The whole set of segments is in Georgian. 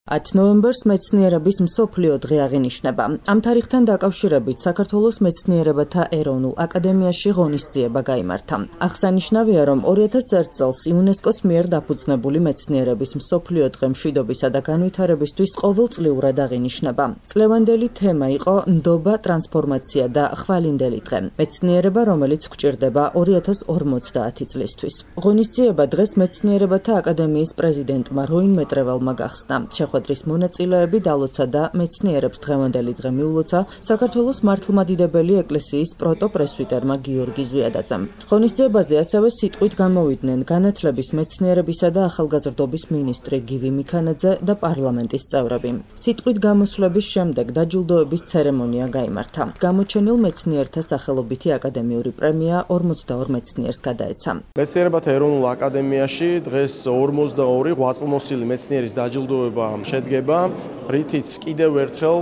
10 ნოემბერს მეცნიერების მსოფლიო დღე აღინიშნება. Ამ თარიღთან დაკავშირებით საქართველოს მეცნიერებათა ეროვნულ აკადემიაში ღონისძიება გაიმართა. აღსანიშნავია, რომ 2001 წელს იუნესკოს მიერ დაფუძნებული მეცნიერების მსოფლიო დღე მშვიდობისა და განვითარებისთვის ყოველწლიურად აღინიშნება. წლევანდელი თემა იყო ნდობა, ტრანსფორმაცია და ხვალინდელი დღე. მეცნიერება, რომელიც გვჭირდება 2050 წლისთვის. ღონისძიება დღეს მეცნიერებათა აკადემიის პრეზიდენტმა როინ მეტრეველმა გახსნა. შეხვედრის მონაწილეები დალოცა და მეცნიერებს დღევანდელი დღე მიულოცა საქართველოს მართლმადიდებელი ეკლესიის პროტოპრესვიტერმა გიორგი ზვიადაძემ. ღონისძიებაზე ასევე სიტყვით გამოვიდნენ განათლების, მეცნიერებისა და ახალგაზრდობის მინისტრი გივი მიქანაძე და პარლამენტის წევრები. სიტყვით გამოსვლების შემდეგ დაჯილდოების ცერემონია გაიმართა. გამოჩენილ მეცნიერთა სახელობითი აკადემიური პრემია 42 მეცნიერს გადაეცა. მეცნიერებათა ეროვნულ აკადემიაში დღეს 42 ღვაწლმოსილი მეცნიერის დაჯილდოება შედგება, რითიც კიდევ ერთხელ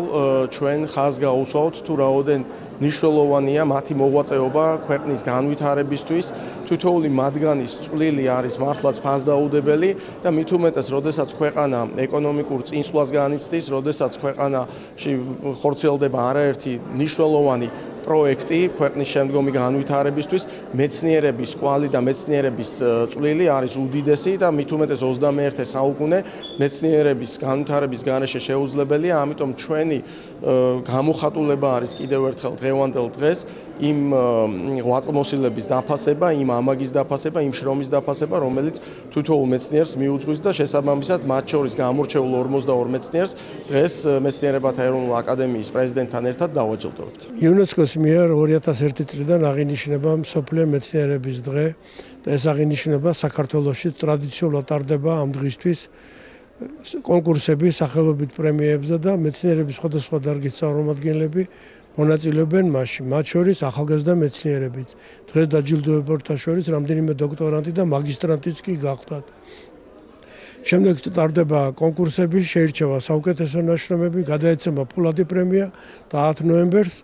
ჩვენ ხაზს გაუსვავთ თუ რაოდენ მნიშვნელოვანია მათი მოღვაწეობა ქვეყნის განვითარებისთვის. თითოეული მათგანის წვლილი არის მართლაც ფასდაუდებელი და მით უმეტეს, როდესაც ქვეყანა ეკონომიკურ წინსვლას განიცდის, როდესაც ქვეყანაში ხორციელდება არაერთი მნიშვნელოვანი პროექტი ქვეყნის შემდგომი განვითარებისთვის, მეცნიერების კვალი და მეცნიერების წვლილი არის უდიდესი და მით უმეტეს 21 საუკუნე მეცნიერების განვითარების გარეშე შეუძლებელია, ამიტომ ჩვენი გამოხატულება არის კიდევ ერთხელ დღევანდელ დღეს იმ ღვაწლმოსილების დაფასება, იმ ამაგის დაფასება, იმ შრომის დაფასება, რომელიც თითოეულ მეცნიერს მიუძღვის და შესაბამისად მათ შორის გამორჩეულ 42 მეცნიერს დღეს მეცნიერებათა ეროვნულ აკადემიის პრეზიდენტთან ერთად დავაჯილდოვებთ. იუნესკოს მიერ 2001 წლიდან აღინიშნება მსოფლიო მეცნიერების დღე და ეს აღინიშნება საქართველოში ტრადიციულად ტარდება ამ დღისთვის კონკურსები, სახელობით პრემიებზე და მეცნიერების სხვადასხვა დარგის წარმომადგენლები მონაწილეობენ მასში, მათ შორის ახალგაზრდა მეცნიერებიც. დღეს დაჯილდოებულთა შორის რამდენიმე დოქტორანტი და მაგისტრანტიც კი გახდათ. შემდეგ ტარდება კონკურსები, შეირჩევა საუკეთესო ნაშრომები, გადაეცემა ფულადი პრემია და 10 ნოემბერს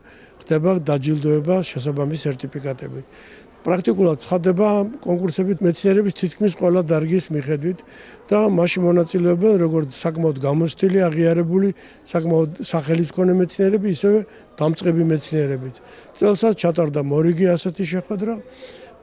ხდება დაჯილდოება შესაბამის სერტიფიკატებით. პრაქტიკულად ცხადდება კონკურსებით მეცნიერების თითქმის ყველა დარგის მიხედვით და მასში მონაწილეობენ როგორც საკმაოდ გამოცდილი, აღიარებული, საკმაოდ სახელის მქონე მეცნიერები, ისევე დამწყები მეცნიერებიც. წელსაც ჩატარდა მორიგი ასეთი შეხვედრა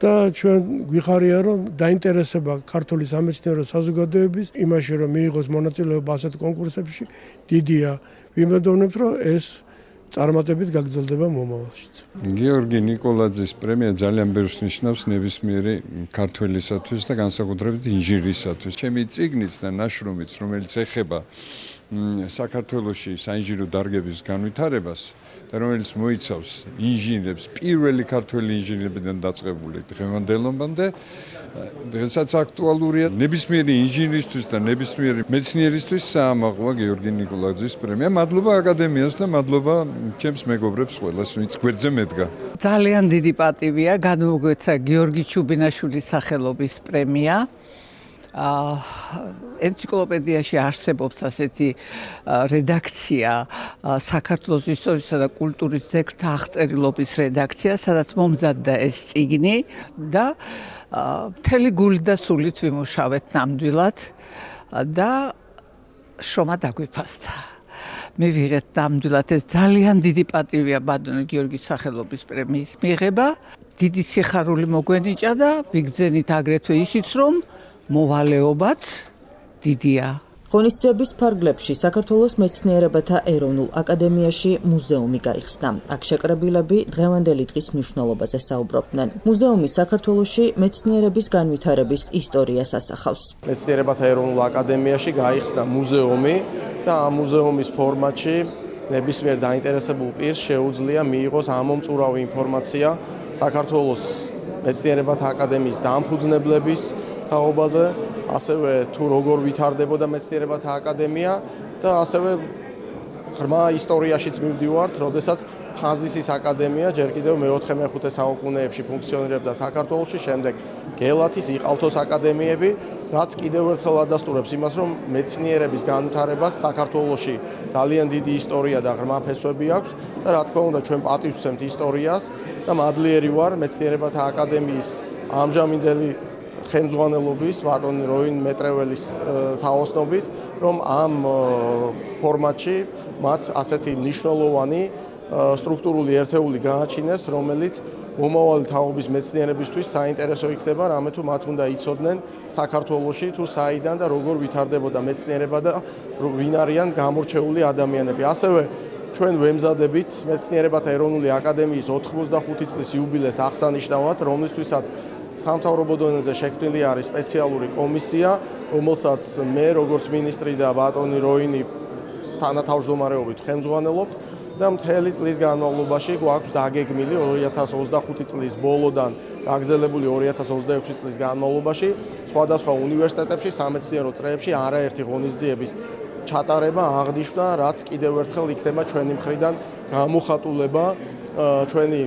და ჩვენ გვიხარია, რომ დაინტერესება ქართული სამეცნიერო საზოგადოების იმაში, რომ მიიღოს მონაწილეობა ასეთ კონკურსებში დიდია. ვიმედოვნებთ, რომ ეს წარმატებით გაგრძელდება მომავალშიც. გიორგი ნიკოლაძის პრემია ძალიან ბევრს ნიშნავს ნებისმიერი ქართველისათვის და განსაკუთრებით ინჟინრისათვის. ჩემი წიგნიც და ნაშრომიც, რომელიც ეხება საქართველოში საინჟინრო დარგების განვითარებას და რომელიც მოიცავს ინჟინრებს, პირველი ქართველი ინჟინრებიდან დაწყებული დღევანდელობამდე, დღესაც აქტუალურია. ნებისმიერი ინჟინრისთვის და ნებისმიერი მეცნიერისთვის საამაყოა გიორგი ნიკოლაძის პრემია. მადლობა აკადემიას და მადლობა ჩემს მეგობრებს ყველას, ვინც გვერდზე მედგა. ძალიან დიდი პატივია განუგვეცა გიორგი ჩუბინაშვილის სახელობის პრემია. ენციკლოპედიაში არსებობს ასეთი რედაქცია, საქართველოს ისტორიისა და კულტურის ძეგლთა აღწერილობის რედაქცია, სადაც მომზადდა ეს წიგნი და მთელი გულით და სულით ვიმუშავეთ ნამდვილად და შრომა დაგვიფასდა. მივიღეთ ნამდვილად, ეს ძალიან დიდი პატივია ბატონო გიორგის სახელობის პრემიის მიღება. დიდი სიხარული მოგვენიჭა და ვიგრძენით აგრეთვე ისიც, რომ მოვალეობაც დიდია. ღონისძიების ფარგლებში საქართველოს მეცნიერებათა ეროვნულ აკადემიაში მუზეუმი გაიხსნა. აქ შეკრებილები დღევანდელი დღის მნიშვნელობაზე საუბრობდნენ. მუზეუმი საქართველოში მეცნიერების განვითარების ისტორიას ასახავს. მეცნიერებათა ეროვნულ აკადემიაში გაიხსნა მუზეუმი და ამ მუზეუმის ფორმატში ნებისმიერ დაინტერესებულ პირს შეუძლია მიიღოს ამომწურავი ინფორმაცია საქართველოს მეცნიერებათა აკადემიის დამფუძნებლების თაობაზე, ასევე თუ როგორ ვითარდებოდა მეცნიერებათა აკადემია და ასევე ღრმა ისტორიაშიც მივდივართ, როდესაც ფაზისის აკადემია ჯერ კიდევ მე-4-მე-5 საუკუნეებში ფუნქციონირებდა საქართველოში, შემდეგ გელათის, იყალთოს აკადემიები, რაც კიდევ ერთხელ ადასტურებს იმას, რომ მეცნიერების განვითარებას საქართველოში ძალიან დიდი ისტორია და ღრმა ფესვები აქვს და რა თქმა უნდა ჩვენ პატივს ვცემთ ისტორიას და მადლიერი ვარ მეცნიერებათა აკადემიის ამჟამინდელი ხელმძღვანელობის ბატონ როინ მეტრეველის თაოსნობით რომ ამ ფორმატში მათ ასეთი მნიშვნელოვანი სტრუქტურული ერთეული გააჩინეს, რომელიც მომავალი თაობის მეცნიერებისთვის საინტერესო იქნება, რამე თუ მათ უნდა იცოდნენ საქართველოში თუ საიდან და როგორ ვითარდებოდა მეცნიერება და ვინ არიან გამორჩეული ადამიანები. ასევე ჩვენ ვემზადებით მეცნიერებათა ეროვნული აკადემიის 85 წლის იუბილეს აღსანიშნავად, რომლისთვისაც სამთავრობო დონეზე შექმნილი არის სპეციალური კომისია, რომელსაც მე როგორც მინისტრი და ბატონი როინი თანათავმჯდომარეობით ხელმძღვანელობთ და მთელი წლის განმავლობაში გვაქვს დაგეგმილი 2025 წლის ბოლოდან გაგრძელებული 2026 წლის განმავლობაში სხვადასხვა უნივერსიტეტებში სამეცნიერო წრეებში არაერთი ღონისძიების ჩატარება აღნიშნა, რაც კიდევ ერთხელ იქნება ჩვენი მხრიდან გამოხატულება ჩვენი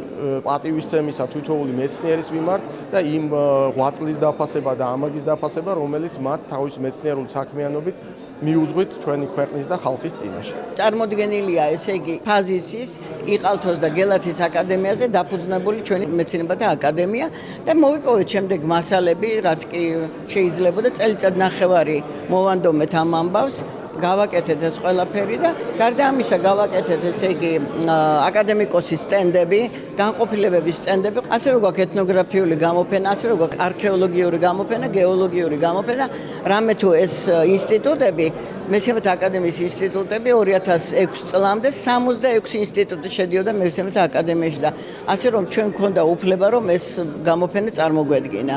პატივისცემისა თითოეული მეცნიერის მიმართ და იმ ღვაწლის დაფასება და ამაგის დაფასება, რომელიც მათ თავის მეცნიერული საქმიანობით მიუძღვით ჩვენი ქვეყნის და ხალხის წინაშე. წარმოდგენილია ესე იგი ფაზისის, იყალთოს და გელათის აკადემიაზე დაფუძნებული ჩვენი მეცნიერებათა აკადემია და მოვიპოვეთ შემდეგ მასალები, რაც კი შეიძლებოდა წელიწად ნახევარი მოვანდომეთ ამ ამბავს. გავაკეთეთ ეს ყველაფერი და გარდა ამისა გავაკეთეთ ესე იგი აკადემიკოსის სტენდები, განყოფილებების სტენდები, ასევე გვაქვს ეთნოგრაფიული გამოფენა, ასევე გვაქვს არქეოლოგიური გამოფენა, გეოლოგიური გამოფენა, რამე თუ ეს ინსტიტუტები, მეცნიერებათა აკადემიის ინსტიტუტები 2006 წლამდე 66 ინსტიტუტი შედიოდა მეცნიერებათა აკადემიაში და ასე რომ ჩვენ გვქონდა უფლება რომ ეს გამოფენა წარმოგვედგინა.